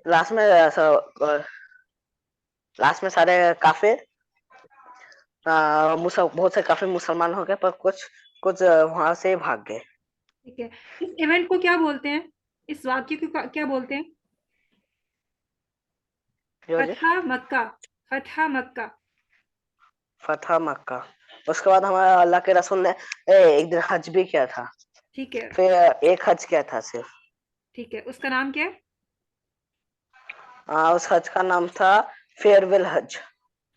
Last में last में सारे काफिर बहुत से काफिर मुसलमान हो गए, पर कुछ कुछ वहां से भाग गए। ठीक है, इस इवेंट को क्या बोलते हैं? इस वाक्य को क्या बोलते हैं? जो जी, फतह मक्का। फतह मक्का। फतह मक्का। उसके बाद हमारे अल्लाह के रसूल ने एक दिन हज भी किया था। ठीक है। फिर एक हज किया था सिर्फ। ठीक है, उसका नाम क्या है? उस हज का नाम था फेयरवेल हज।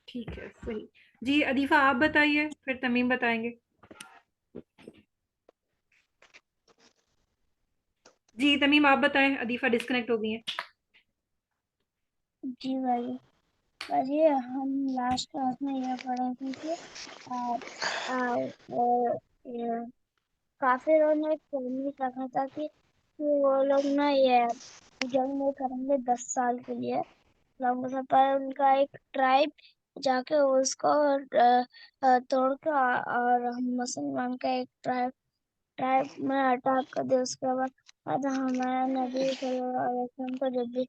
ठीक है, सही। जी अदीफा आप बताइए, फिर तमीम बताएंगे। जी तमीम आप बताएं, अदीफा डिस्कनेक्ट हो गई है। जी भाई, अरे हम लास्ट क्लास में यह पढ़े थे कि आ, आ, आ, ये काफिरों ने प्रॉमिस रखा था कि वो लोग ना ये जंग नहीं करेंगे 10 साल के लिए लोगों से, पर उनका एक ट्राइब जाके उसको तोड़ के और हम मुसलमान का एक ट्राइब ट्राइब में अटैक कर दिया। उसके बाद हमारे नबी सल्लल्लाहु अलैहि वसल्लम को जब भी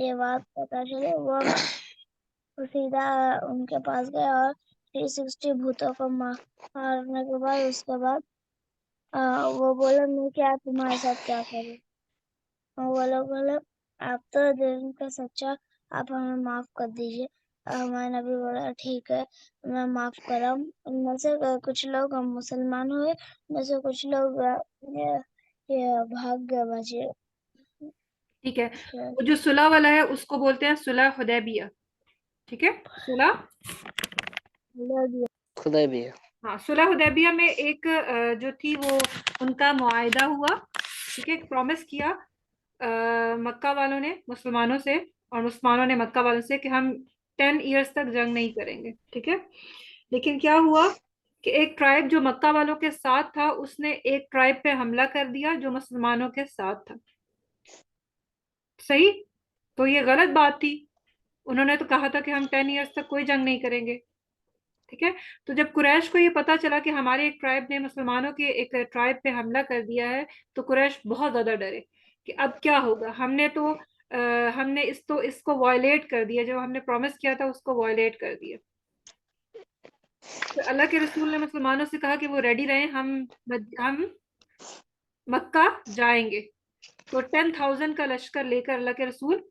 ये बात पता चली, वो सीधा उनके पास गए और 360 भूतों को मारने के बाद उसके बाद वो बोले मैं क्या तुम्हारे साथ क्या करूं। और वो लोग बोले आप तो दिन का सच्चा, आप हमें माफ कर दीजिए। हमारे नबी बोला ठीक है, मैं माफ करा। उनमें से कुछ लोग मुसलमान हुए, उनमें से कुछ लोग ये भाग गए बचे। ठीक है, वो जो सुलह वाला है उसको बोलते हैं सुलह हुदैबिया। ठीक है, सुलह। खुदा भी है। हाँ, सुलह हुदैबिया में एक जो थी वो उनका मुआहिदा हुआ। ठीक है, प्रॉमिस किया मक्का वालों ने मुसलमानों से, और मुसलमानों ने मक्का वालों से कि हम 10 ईयर्स तक जंग नहीं करेंगे। ठीक है, लेकिन क्या हुआ कि एक ट्राइब जो मक्का वालों के साथ था उसने एक ट्राइब पे हमला कर दिया जो मुसलमानों के साथ था। सही। तो ये गलत बात थी। उन्होंने तो कहा था कि हम 10 ईयर्स तक कोई जंग नहीं करेंगे। ठीक है, तो जब कुरैश को ये पता चला कि हमारे एक ट्राइब ने मुसलमानों के एक ट्राइब पे हमला कर दिया है, तो कुरैश बहुत ज्यादा डरे कि अब क्या होगा। हमने इसको वायलेट कर दिया, जो हमने प्रॉमिस किया था उसको वायलेट कर दिया। तो अल्लाह के रसूल ने मुसलमानों से कहा कि वो रेडी रहें, हम मक्का जाएंगे। तो 10,000 का लश्कर लेकर अल्लाह के रसूल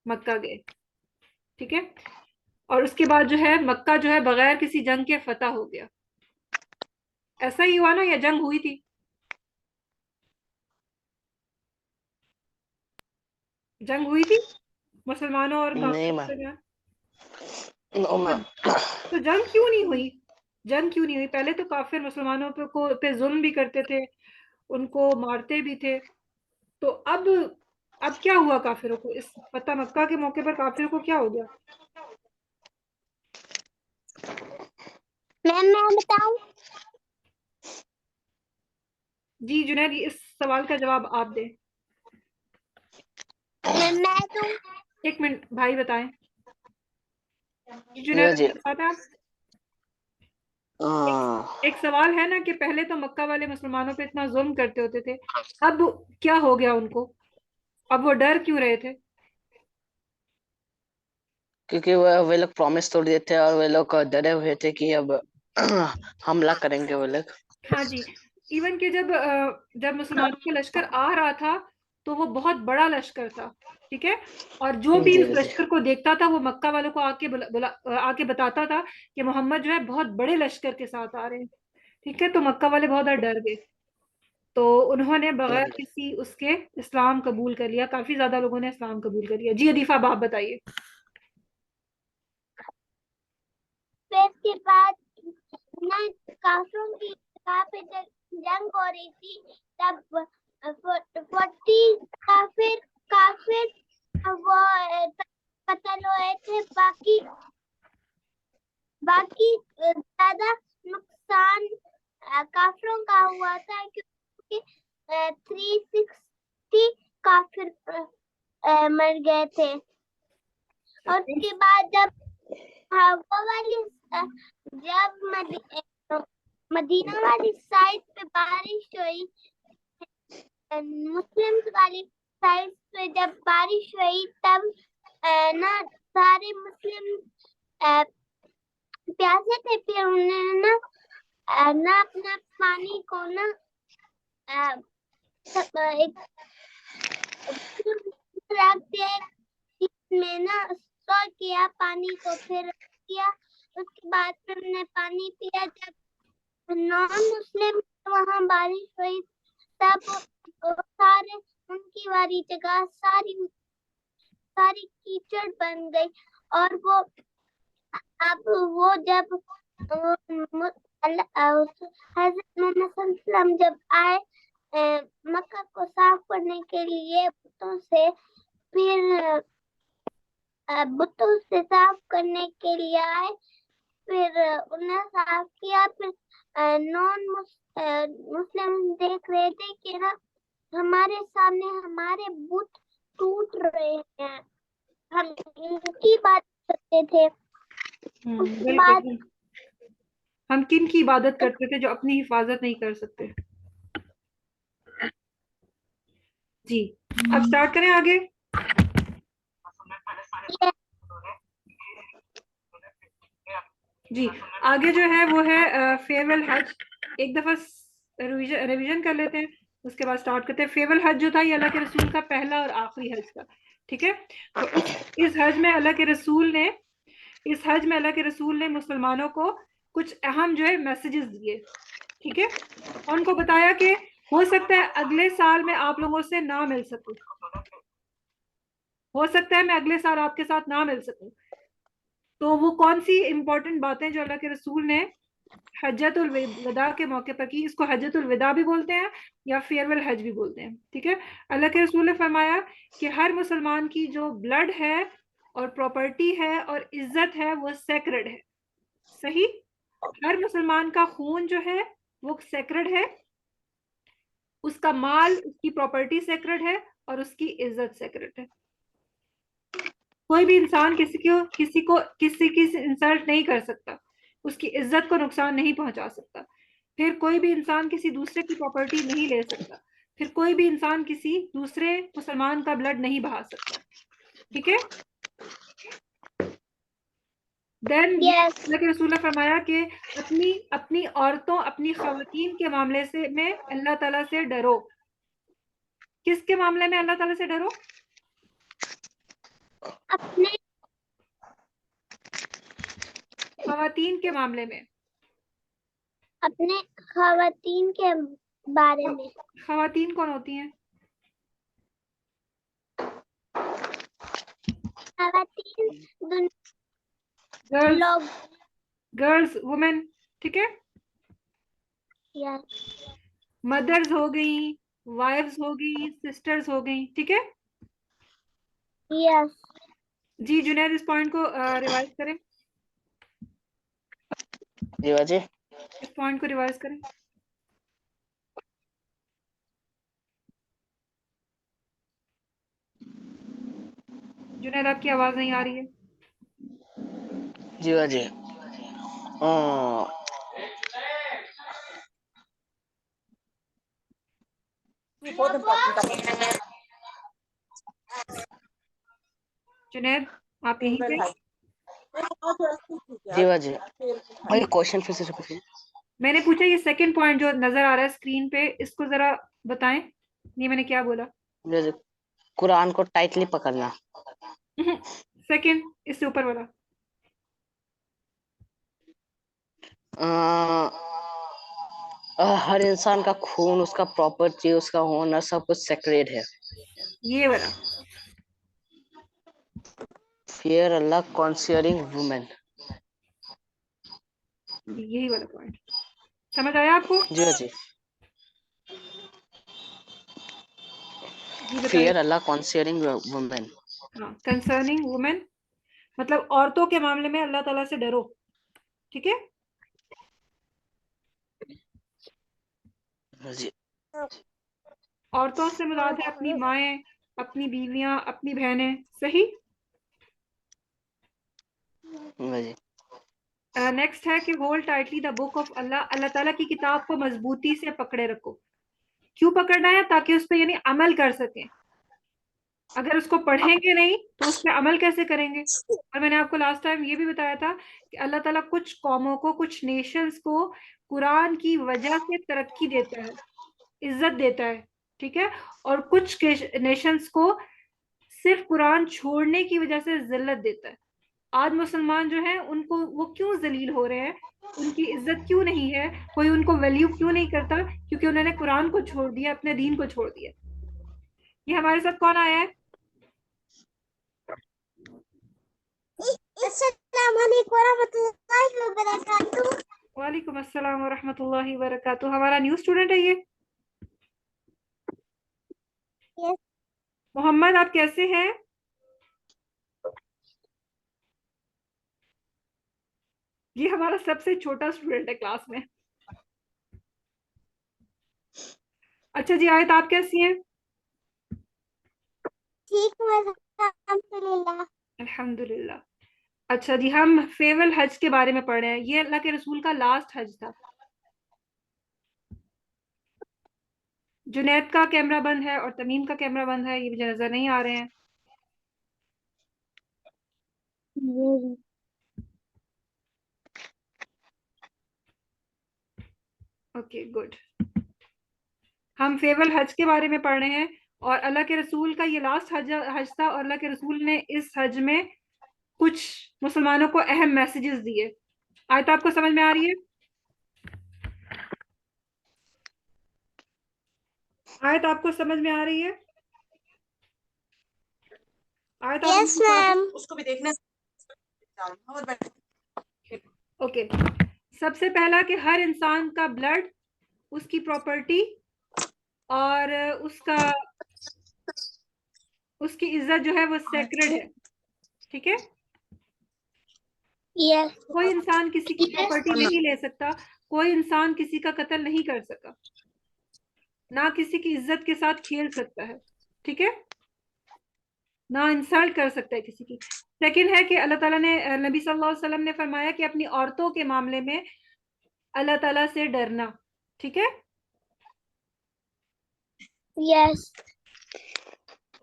मक्का गए। ठीक है, और उसके बाद जो है मक्का जो है बगैर किसी जंग के फतह हो गया। ऐसा ही हुआ ना, या जंग हुई थी? जंग हुई थी मुसलमानों और नहीं काफिरों के मैम। दरमियान। नो तो, मैम। तो जंग क्यों नहीं हुई? जंग क्यों नहीं हुई? पहले तो काफिर मुसलमानों पे जुल्म भी करते थे, उनको मारते भी थे। तो अब क्या हुआ काफिरों को? इस फतह मक्का के मौके पर काफिरों को क्या हो गया? मैं बताऊं? जी जुनैद, इस सवाल का जवाब आप दें। मैं तो एक मिनट भाई बताएं। जी जुनैद, यो जी। बताते आप। एक, हाँ। एक सवाल है ना कि पहले तो मक्का वाले मुसलमानों पे इतना जुल्म करते होते थे, अब क्या हो गया उनको? अब वो डर क्यों रहे थे? क्योंकि वे लोग प्रॉमिस तोड़ दिए थे, और वे लोग डरे हुए थे कि अब हमला करेंगे वे लोग। हाँ जी। इवन कि जब मुसलमानों का लश्कर आ रहा था तो वो बहुत बड़ा लश्कर था। ठीक है, और जो भी जी उस जी। लश्कर को देखता था वो मक्का वालों को आके बताता था कि मोहम्मद जो है बहुत बड़े लश्कर के साथ आ रहे हैं। ठीक है, तो मक्का वाले बहुत ज्यादा डर गए। तो उन्होंने बगैर किसी उसके इस्लाम कबूल कर लिया। काफी ज्यादा लोगों ने इस्लाम कबूल कर लिया। जी अदीफा, अब आप बताइए। फिर के बाद ना काफिरों की काफिर जंग हो रही थी, तब 40 काफिर काफिर वो कत्ल हुए थे। बाकी बाकी ज्यादा नुकसान काफिरों का हुआ था, क्योंकि 360 काफिर मर गए थे। और उसके बाद जब वो वाली जब मदीना वाली साइड पे बारिश हुई, मुस्लिम्स वाली साइड पे जब बारिश हुई तब ना सारे मुस्लिम प्यासे थे, फिर उन्होंने ना अपना पानी को ना एक रख दिया में ना, स्टोर किया पानी को, फिर किया, उसके बाद फिर हमने पानी पिया। जब नॉन मुस्लिम वहाँ बारिश हुई तब सारे उनकी वाली जगह सारी कीचड़ बन गई, और वो अब वो जब हज़रत मोहम्मद सल्लल्लाहु जब आए मक्का को साफ करने के लिए बुतों से, फिर बुतों से साफ करने के लिए आए, फिर उन्हें साफ किया। फिर नॉन मुस्लिम देख रहे थे कि ना हमारे सामने हमारे बुत टूट रहे हैं, हम इनकी बात करते थे। उसके बाद बिल्कुल। हम किन की इबादत करते थे जो अपनी हिफाजत नहीं कर सकते। जी, अब स्टार्ट करें आगे। जी, आगे जो है वो है फेयरवेल हज। एक दफा रिवीजन कर लेते हैं, उसके बाद स्टार्ट करते हैं। फेयरवेल हज जो था ये अल्लाह के रसूल का पहला और आखिरी हज था, ठीक है। तो इस हज में अल्लाह के रसूल ने मुसलमानों को कुछ अहम जो है मैसेजेस दिए, ठीक है। उनको बताया कि हो सकता है अगले साल में आप लोगों से ना मिल सकूं, हो सकता है मैं अगले साल आपके साथ ना मिल सकूं। तो वो कौन सी इंपॉर्टेंट बातें जो अल्लाह के रसूल ने हज्जतुल विदा के मौके पर की, इसको हज्जतुल विदा भी बोलते हैं या फेयरवेल हज भी बोलते हैं, ठीक है। अल्लाह के रसूल ने फरमाया कि हर मुसलमान की जो ब्लड है और प्रॉपर्टी है और इज्जत है वो सेक्रेड है, सही। हर मुसलमान का खून जो है वो सेक्रेड है, उसका माल, उसकी प्रॉपर्टी सेक्रेड है और उसकी इज्जत सेक्रेड है। कोई भी इंसान किसी की इंसल्ट नहीं कर सकता, उसकी इज्जत को नुकसान नहीं पहुंचा सकता। फिर कोई भी इंसान किसी दूसरे की प्रॉपर्टी नहीं ले सकता। फिर कोई भी इंसान किसी दूसरे मुसलमान का ब्लड नहीं बहा सकता, ठीक है। देन अल्लाह के रसूल ने फरमाया कि अपनी अपनी औरतों, अपनी खवातीन के मामले से में अल्लाह ताला से डरो। किसके मामले में अल्लाह ताला से डरो? अपने खवातीन के मामले में। अपने खवातीन के बारे में। खवातीन कौन होती हैं? खवातीन गर्ल्स, लोग, गर्ल्स, वुमेन, ठीक है। यस मदर्स हो गई, वाइफ्स हो गई, सिस्टर्स हो गई, ठीक है। यस। जी जुनैद, इस पॉइंट को रिवाइज करें, जी बाजी। इस पॉइंट को रिवाइज करें। जुनैद, आपकी आवाज नहीं आ रही है। जी बाजी। जुनैद, आप यहीं पे? जी बाजी, भाई क्वेश्चन फिर से रिपीट। मैंने पूछा ये सेकंड पॉइंट जो नजर आ रहा है स्क्रीन पे, इसको जरा बताएं, ये मैंने क्या बोला? जैसे कुरान को टाइटली पकड़ना। सेकंड, इससे ऊपर वाला। हर इंसान का खून, उसका प्रॉपर्टी, उसका होना सब कुछ सेक्रेड है। ये वाला। फियर अल्लाह कॉन्सियरिंग वुमेन। यही वाला पॉइंट समझ आया आपको? जी बाजी। जी बताइए। फियर अल्लाह कॉन्सियरिंग वुमेन। हाँ, कंसर्निंग वुमेन मतलब औरतों के मामले में अल्लाह ताला से डरो, ठीक है। जी औरतों से मुराद है अपनी माएं, अपनी बीवियां, अपनी बहनें, सही। बाजी। नेक्स्ट है कि hold tightly the book of Allah. अल्लाह ताला की किताब को मजबूती से पकड़े रखो। क्यों पकड़ना है? ताकि उस पर यानी अमल कर सकें, अगर उसको पढ़ेंगे नहीं तो उस पर अमल कैसे करेंगे? और मैंने आपको लास्ट टाइम ये भी बताया था कि अल्लाह ताला कुछ कौमों को, कुछ नेशंस को कुरान की वजह से तरक्की देता है, इज्जत देता है, ठीक है, और कुछ नेशंस को सिर्फ कुरान छोड़ने की वजह से जिल्लत देता है। आज मुसलमान जो हैं उनको, वो क्यों जलील हो रहे हैं, उनकी इज्जत क्यों नहीं है, कोई उनको वैल्यू क्यों नहीं करता? क्योंकि उन्होंने कुरान को छोड़ दिया, अपने दीन को छोड़ दिया। ये हमारे साथ कौन आया है? वालेकुम अस्सलाम वरहमतुल्लाहि वबरकातुहू। हमारा न्यू स्टूडेंट है ये। Yes. मोहम्मद, आप कैसे हैं? ये हमारा सबसे छोटा स्टूडेंट है क्लास में। अच्छा जी, आयत आप कैसी हैं? ठीक हूँ अल्हम्दुलिल्लाह। अल्हम्दुलिल्लाह। अच्छा जी, हम फेवल हज के बारे में पढ़ रहे हैं। ये अल्लाह के रसूल का लास्ट हज था। जुनैद का कैमरा बंद है और तमीम का कैमरा बंद है, ये मुझे नजर नहीं आ रहे हैं। जी। Okay, good. हम फेवल हज के बारे में पढ़ रहे हैं और अल्लाह के रसूल का ये लास्ट हज था, और अल्लाह के रसूल ने इस हज में कुछ मुसलमानों को अहम मैसेजेस दिए। आयत आपको समझ में आ रही है? आयत आपको समझ में आ रही है? आयत आप यस मैम। उसको भी देखने ओके। सबसे पहला कि हर इंसान का ब्लड, उसकी प्रॉपर्टी और उसकी इज्जत जो है वो सेक्रेड है, ठीक है। यस। कोई इंसान किसी की प्रॉपर्टी नहीं ले सकता, कोई इंसान किसी का कत्ल नहीं कर सकता, ना किसी की इज्जत के साथ खेल सकता है, ठीक है, ना इंसल्ट कर सकता है किसी की। सेकंड है कि अल्लाह ताला ने, नबी सल्लल्लाहु अलैहि वसल्लम ने फरमाया कि अपनी औरतों के मामले में अल्लाह ताला से डरना, ठीक है। यस।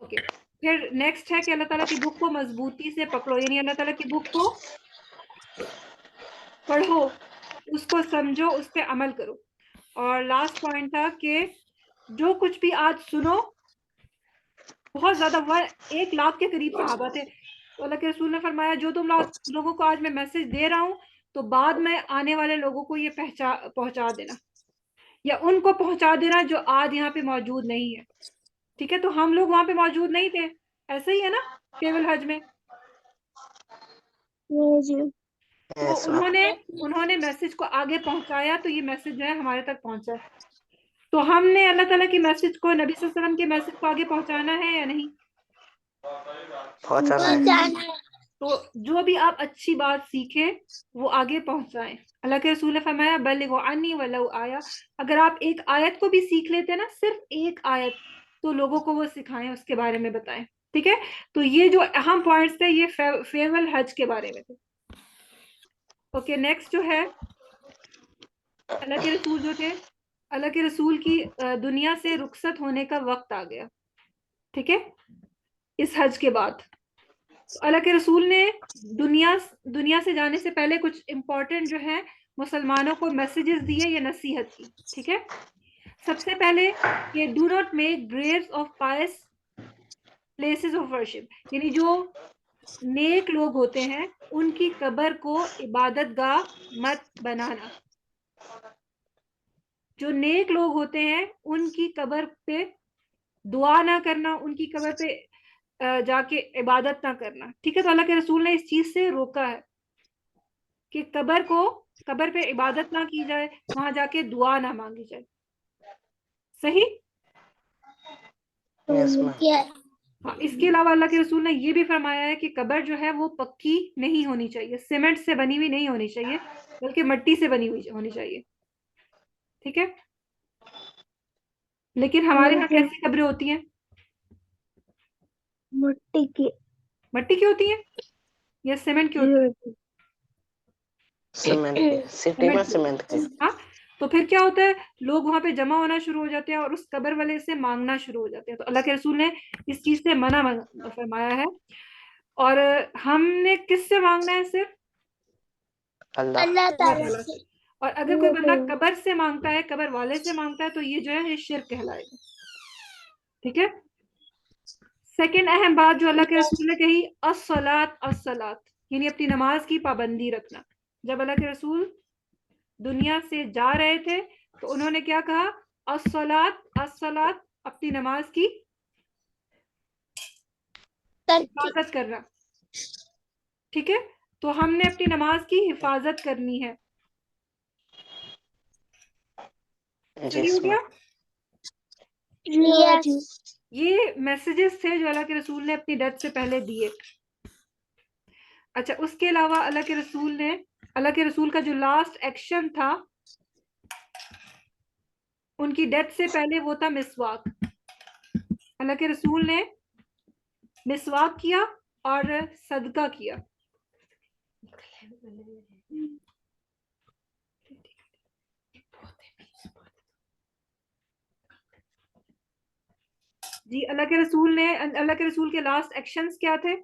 ओके। फिर नेक्स्ट है कि अल्लाह ताला की बुक को मजबूती से पकड़ो, यानी अल्लाह ताला की बुक को पढ़ो, उसको समझो, उस पर अमल करो। और लास्ट पॉइंट था कि जो कुछ भी आज सुनो, बहुत ज्यादा 1 लाख के करीब सहाबा थे, तो अल्लाह के रसूल ने फरमाया जो तुम लोगों को आज मैं मैसेज दे रहा हूँ, तो बाद में आने वाले लोगों को ये पहुंचा देना, या उनको पहुंचा देना जो आज यहाँ पे मौजूद नहीं है, ठीक है। तो हम लोग वहां पे मौजूद नहीं थे, ऐसे ही है ना, केवल हज में। जी। तो उन्होंने मैसेज को आगे पहुंचाया, तो ये मैसेज जो है हमारे तक पहुंचा। तो हमने अल्लाह ताला की मैसेज को, नबी सल्लल्लाहु अलैहि वसल्लम के मैसेज को आगे पहुंचाना है या नहीं? पहुंचाना है। तो जो भी आप अच्छी बात सीखे वो आगे पहुंचाएं। अल्लाह के रसूल ने फरमाया बल्लिगु अन्नी वलौ आया, अगर आप एक आयत को भी सीख लेते हैं ना, सिर्फ एक आयत, तो लोगों को वो सिखाएं, उसके बारे में बताएं, ठीक है। तो ये जो अहम पॉइंट्स थे ये फेवल हज के बारे में थे। ओके, नेक्स्ट जो है, अल्लाह के रसूल जो थे, अल्लाह के रसूल की दुनिया से रुखसत होने का वक्त आ गया, ठीक है, इस हज के बाद। तो अल्लाह के रसूल ने दुनिया से जाने से पहले कुछ इंपॉर्टेंट जो है मुसलमानों को मैसेजेस दिए या नसीहत की, ठीक है। सबसे पहले कि do not make graves of pious places of worship, यानी जो नेक लोग होते हैं उनकी कब्र को इबादत गाह मत बनाना। जो नेक लोग होते हैं उनकी कब्र पे दुआ ना करना, उनकी कब्र पे जाके इबादत ना करना, ठीक है। तो अल्लाह के रसूल ने इस चीज से रोका है कि कब्र पे इबादत ना की जाए, वहां जाके दुआ ना मांगी जाए, सही। Yes ma'am. हाँ, इसके अलावा अल्लाह के रसूल ने ये भी फरमाया है कि कब्र जो है वो पक्की नहीं होनी चाहिए, सीमेंट से बनी हुई नहीं होनी चाहिए, बल्कि मिट्टी से बनी हुई होनी चाहिए, ठीक है। लेकिन हमारे यहाँ कैसी कब्रें होती हैं? मिट्टी की। मिट्टी की होती हैं या सीमेंट की होती है? सीमेंट की, सिटी में सीमेंट की। हाँ, तो फिर क्या होता है, लोग वहां पे जमा होना शुरू हो जाते हैं और उस कब्र वाले से मांगना शुरू हो जाते हैं। तो अल्लाह के रसूल ने इस चीज से मना फरमाया है। और हमने किससे मांगना है? सिर्फ अल्लाह। अल्लाह अल्लाह ताला ताला से। से। और अगर कोई बंदा कब्र से मांगता है, कब्र वाले से मांगता है, तो ये जो है ये शिर्क कहलाएगा। ठीक है। सेकंड अहम बात जो अल्लाह के रसूल ने कही, अस्सलात अस्सलात, यानी अपनी नमाज की पाबंदी रखना। जब अल्लाह के रसूल दुनिया से जा रहे थे तो उन्होंने क्या कहा? अस्सलात अस्सलात, अपनी नमाज की हिफाजत करना। ठीक है। तो हमने अपनी नमाज की हिफाजत करनी है। सही हो गया? ये मैसेजेस थे जो अल्लाह के रसूल ने अपनी डेथ से पहले दिए। अच्छा, उसके अलावा अल्लाह के रसूल का जो लास्ट एक्शन था उनकी डेथ से पहले, वो था मिसवाक। अल्लाह के रसूल ने मिसवाक किया और सदका किया। जी, अल्लाह के रसूल के लास्ट एक्शंस क्या थे?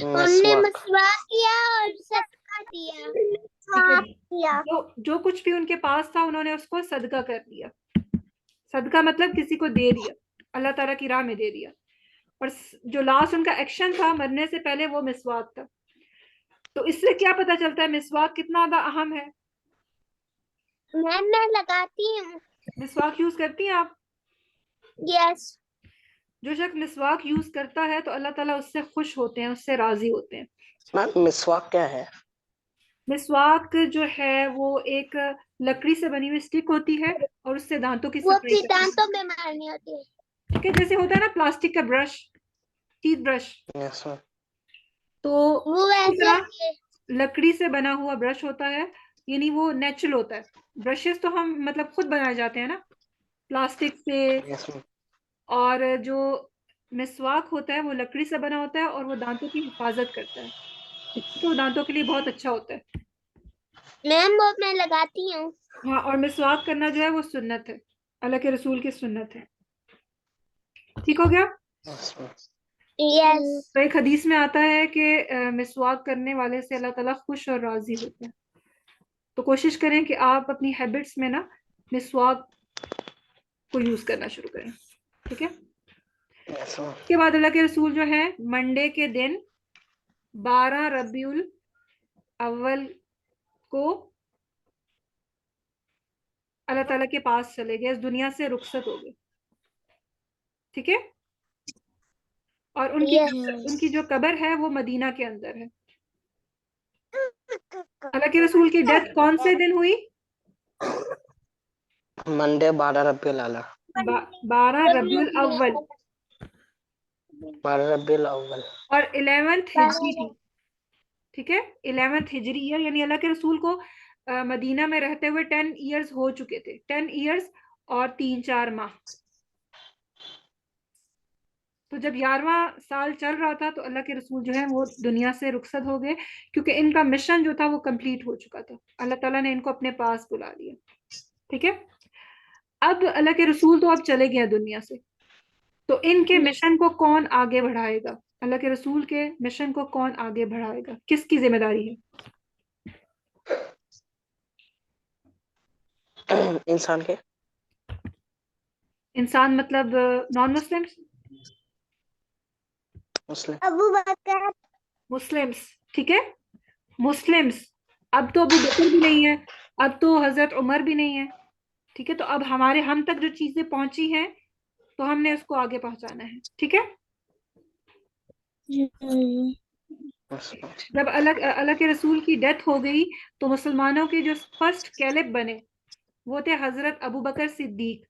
उन्होंने मिसवाक किया और सदका दिया। जो कुछ भी उनके पास था उन्होंने उसको सदका कर दिया। सदका मतलब किसी को दे दिया, अल्लाह ताला की राह में दे दिया। और जो लास्ट उनका एक्शन था मरने से पहले, वो मिसवाक था। तो इससे क्या पता चलता है मिसवाक कितना ज्यादा अहम है? मैं लगाती हूँ। मिसवाक यूज करती हैं आप? यस। जो शख्स मिसवाक यूज करता है तो अल्लाह ताला उससे खुश होते हैं, उससे राजी होते हैं। मैम मिसवाक क्या है? मिसवाक जो है वो एक लकड़ी से बनी हुई स्टिक होती है और उससे दांतों की सफाई करते हैं। दांतों में मारनी होती है। ठीक है, जैसे होता है ना प्लास्टिक का brush, teeth brush, yes ma'am. तो वो वैसे लकड़ी से बना हुआ ब्रश होता है, यानी वो नेचुरल होता है। ब्रशेस तो हम मतलब खुद बनाए जाते हैं ना प्लास्टिक से। Yes ma'am. और जो मिसवाक होता है वो लकड़ी से बना होता है और वो दांतों की हिफाजत करता है, तो दांतों के लिए बहुत अच्छा होता है। मैम वो मैं लगाती हूँ। हाँ, और मिसवाक करना जो है वो सुन्नत है, अल्लाह के रसूल की सुन्नत है। ठीक हो गया? Yes ma'am. यस। तो एक हदीस में आता है कि मिसवाक करने वाले से अल्लाह ताला खुश और राजी होते हैं। तो कोशिश करें कि आप अपनी हैबिट्स में ना मिसवाक को यूज करना शुरू करें। ठीक है। Yes ma'am. उसके बाद अल्लाह के रसूल जो है मंडे के दिन 12 रबीउल अव्वल को अल्लाह ताला के पास चले गए, इस दुनिया से रुखसत हो गए। ठीक है। और उनकी जो कब्र है वो मदीना के अंदर है। अल्लाह के रसूल की डेथ कौन से दिन हुई? मंडे 12 रबीउल आला। 12 रबीउल अव्वल 12 रबीउल अव्वल और 11th हिजरी थी। ठीक है, 11th हिजरी ईयर, यानी अल्लाह के रसूल को मदीना में रहते हुए 10 इयर्स हो चुके थे। 10 इयर्स और 3-4 माह। तो जब 11वां साल चल रहा था तो अल्लाह के रसूल जो है वो दुनिया से रुखसत हो गए, क्योंकि इनका मिशन जो था वो कंप्लीट हो चुका था। अल्लाह ताला ने इनको अपने पास बुला लिया। ठीक है। अब अल्लाह के रसूल तो अब चले गए दुनिया से, तो इनके मिशन को कौन आगे बढ़ाएगा? अल्लाह के रसूल के मिशन को कौन आगे बढ़ाएगा? किसकी जिम्मेदारी है? इंसान के। इंसान मतलब नॉन मुस्लिम्स? मुस्लिम। अबू बकर। मुस्लिम्स। ठीक है, मुस्लिम्स। अब तो अबू बकर भी नहीं है, अब तो हजरत उमर भी नहीं है। ठीक है, तो अब हम तक जो चीजें पहुंची हैं तो हमने उसको आगे पहुंचाना है। ठीक है। जब अल्लाह के रसूल की डेथ हो गई तो मुसलमानों के जो फर्स्ट कैलिफ बने वो थे हजरत अबू बकर सिद्दीक।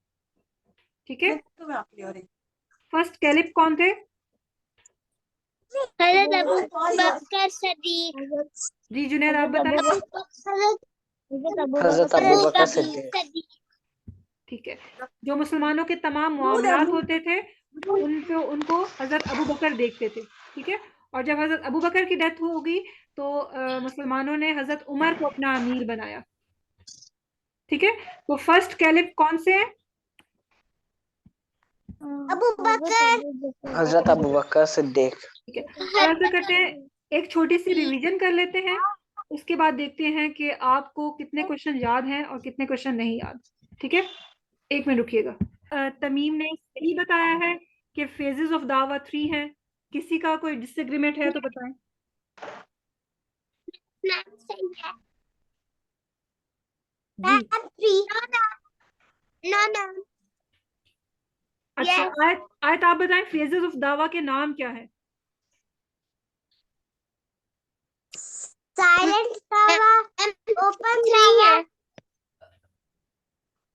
ठीक है। फर्स्ट कैलिफ कौन थे? हजरत अबू बकर सिद्दीक। जी जुनैद, आप बताएं। हजरत अबू बकर सिद्दीक। ठीक है, जो मुसलमानों के तमाम मामलात होते थे उनको हजरत अबू बकर देखते थे। ठीक है। और जब हजरत अबू बकर की डेथ होगी तो मुसलमानों ने हजरत उमर को अपना अमीर बनाया। ठीक है, तो फर्स्ट कैलिफ कौन से हैं? अबू बकर। हजरत अबू बकर सिद्दीक। ठीक है, और ऐसा करते हैं, एक छोटी सी रिवीजन कर लेते हैं, उसके बाद देखते हैं कि आपको कितने क्वेश्चन याद हैं और कितने क्वेश्चन नहीं याद। ठीक है, एक मिनट रुकिएगा। तमीम ने सही बताया है कि फेजेस ऑफ दावा 3 हैं। किसी का कोई डिसएग्रीमेंट है तो बताएं। जी, अच्छा, आयत आयत आप बताएं, फेजेस ऑफ दावा के नाम क्या है? साइलेंट दावा, ओपन दावा,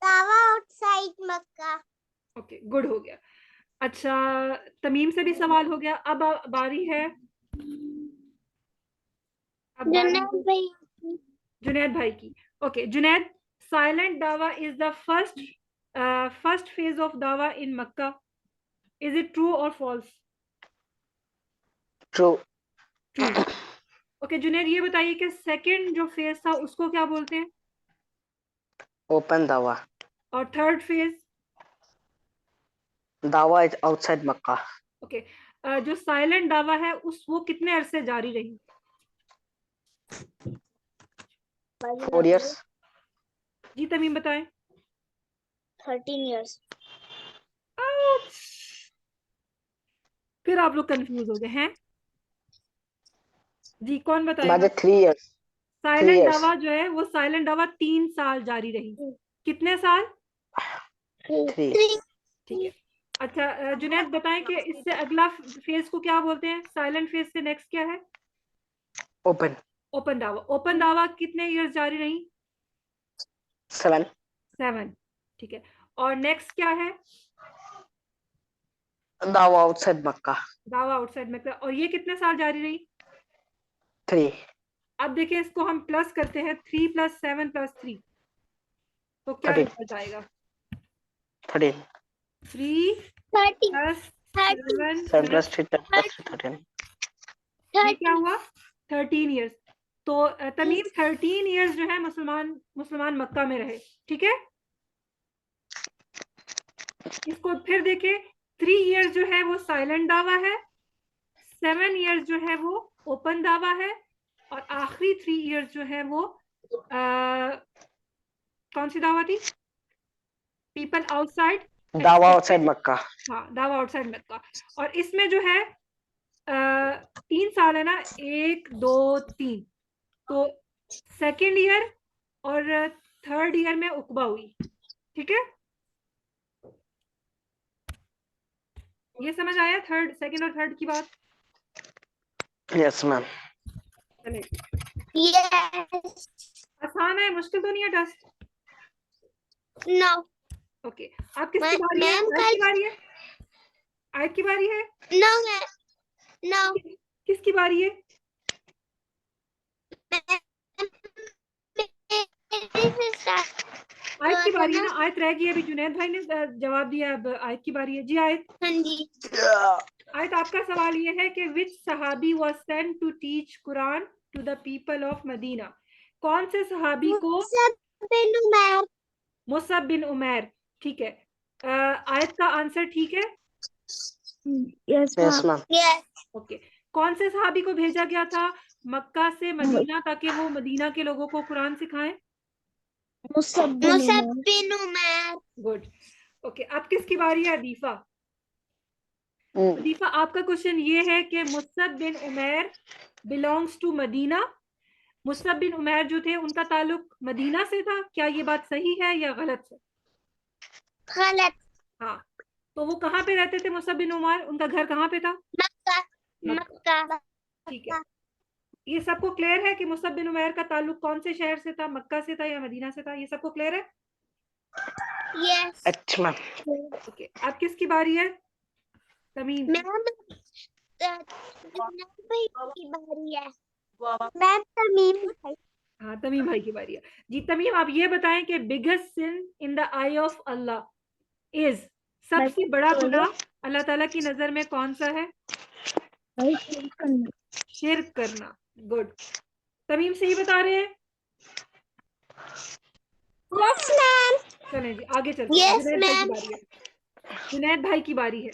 दावा आउटसाइड मक्का। ओके, गुड, हो गया। अच्छा, तमीम से भी सवाल हो गया। अब बारी है, जुनैद भाई की। ओके जुनैद, साइलेंट दावा is the first phase of दावा in Makkah. Is it true और false? True. True. Okay Junaid, ये बताइए कि सेकंड जो फेज था उसको क्या बोलते हैं? ओपन दावा। और थर्ड फेज? दावा इज आउटसाइड मक्का। ओके, जो साइलेंट दावा है वो कितने अरसे जारी रही? 4 years। जी तमीम बताएं। 13 years। फिर आप लोग कंफ्यूज हो गए हैं। जी कौन बताएगा? बाजे 3 years। 3 silent years। दावा जो है वो साइलेंट दावा 3 साल जारी रही। कितने साल? 3। ठीक है। अच्छा जुनैद बताएं कि इससे अगला फेज को क्या बोलते हैं? साइलेंट फेज से नेक्स्ट क्या है? ओपन। ओपन दावा। ओपन दावा कितने इयर्स जारी रही? 7। 7। ठीक है, और नेक्स्ट क्या है? दावा आउटसाइड मक्का। दावा आउटसाइड में, और ये कितने साल जारी रही? 3। अब देखिए, इसको हम प्लस करते हैं, 3 + 7 + 3, तो क्या 13। रिजल्ट आएगा? 13। 3 + 7 7 + + 3 10 + 3 13। ये क्या हुआ? 13 इयर्स। तो तमीम 13 इयर्स जो है मुसलमान मक्का में रहे। ठीक है, इसको फिर देखें, 3 इयर्स जो है वो साइलेंट दावा है, 7 इयर्स जो है वो ओपन दावा है, और आखिरी 3 इयर्स जो है वो कौन सी दावा थी? People outside. दावा आउटसाइड मक्का। हाँ, दावा आउटसाइड मक्का। और इसमें जो है 3 साल है ना, 1 2 3, तो सेकेंड ईयर और थर्ड ईयर में उकबा हुई। ठीक है, ये समझ आया थर्ड, सेकेंड और थर्ड की बात? Yes ma'am. चले, Yes। आसान है, मुश्किल तो नहीं है टेस्ट? No। ओके, आप किसकी बारी है? मैम आयत की बारी है? आयत की बारी है? No। No। किसकी बारी है? आयत की बारी है ना, आयत रह गई अभी, जुनैद भाई ने जवाब दिया, अब आयत की बारी है। जी आयत। हाँ जी। आयत, आपका सवाल ये है कि विच सहाबी was sent to teach Quran to the people of Medina? कौन से सहाबी को? Musab bin Umair. ठीक है, आयत का आंसर ठीक है। Yes ma'am. Yes। ओके, कौन से सहाबी को भेजा गया था मक्का से मदीना ताकि वो मदीना के लोगों को कुरान सिखाएं? Musab bin Umair. Good. Okay, अब किसकी बारी है? अदीफा। अदीफा, आपका क्वेश्चन ये है कि Musab bin Umair belongs to Medina. Musab bin Umair जो थे उनका ताल्लुक मदीना से था, क्या ये बात सही है या गलत है? गलत। हाँ, तो वो कहाँ पे रहते थे मुसअब बिन उमैर? उनका घर कहाँ पे था? मक्का। मक्का। मक्का। ठीक है, ये सबको क्लियर है कि मुसअब बिन उमैर का ताल्लुक कौन से शहर से था? मक्का से था या मदीना से था? ये सबको क्लियर है? Yes। अच्छा मैम। ओके, अब किसकी बारी है? तमीम की। मैम की बारी है। मैम तमीम भाई। हाँ, तमीम भाई की बारी है। जी तमीम, आप ये बताएं कि biggest sin in the eye of Allah is, सबसे बड़ा गुनाह अल्लाह ताला की नजर में कौन सा है? शिर्क करना। गुड, तमीम सही बता रहे हैं। Yes ma'am. चलें जी आगे चलते हैं। यस जुनैद भाई की मैम। बारी है। जुनैद भाई की बारी है।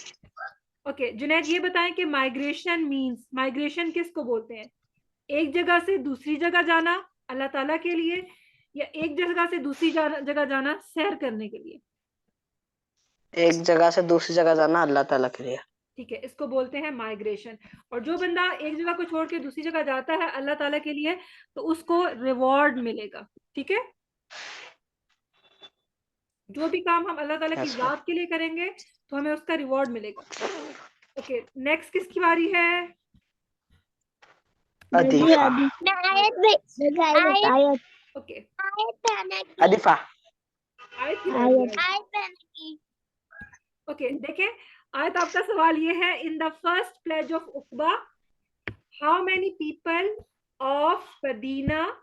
ओके जुनैद ये बताएं कि माइग्रेशन मींस, माइग्रेशन किसको बोलते हैं? एक जगह से दूसरी जगह जाना अल्लाह ताला के लिए, या एक जगह से दूसरी जगह जाना सैर करने के लिए? एक जगह से दूसरी जगह जाना अल्लाह ताला के लिए। ठीक है, इसको बोलते हैं माइग्रेशन। और जो बंदा एक जगह को छोड़ के दूसरी जगह जाता है अल्लाह ताला के लिए, तो उसको रिवॉर्ड मिलेगा। ठीक है, जो भी काम हम अल्लाह ताला की यस मैम। जात के लिए करेंगे तो हमें उसका रिवॉर्ड मिलेगा। ओके नेक्स्ट किसकी बारी है? अदीफा। आयत ओके अदीफा। आयत की बारी है। आयत ओके देखें, आयत आपका सवाल ये है, in the first pledge of Aqaba how many people of Medina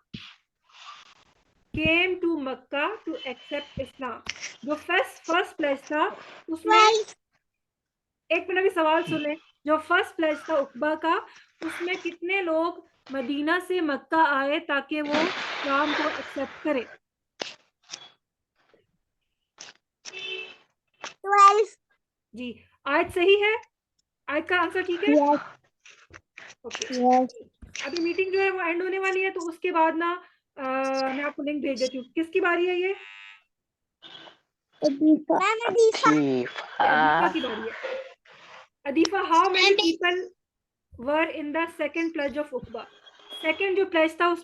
came to Mecca to accept Islam? जो फर्स्ट प्लेज था उसमें, एक मिनट भी सवाल सुने, जो फर्स्ट प्लेज था उकबा का, उसमें कितने लोग मदीना से मक्का आए ताकि वो इस्लाम को एक्सेप्ट करें? 12। जी आयत सही है, आयत का आंसर ठीक है। ओके अभी मीटिंग जो है वो एंड होने वाली है, तो उसके बाद ना मैं आपको लिंक भेज देती हूँ। किसकी बारी है ये? अदीफा अदीफा की बारी है। Adifa how many people were in the second pledge of Aqaba? Second जो प्लेज था उसमें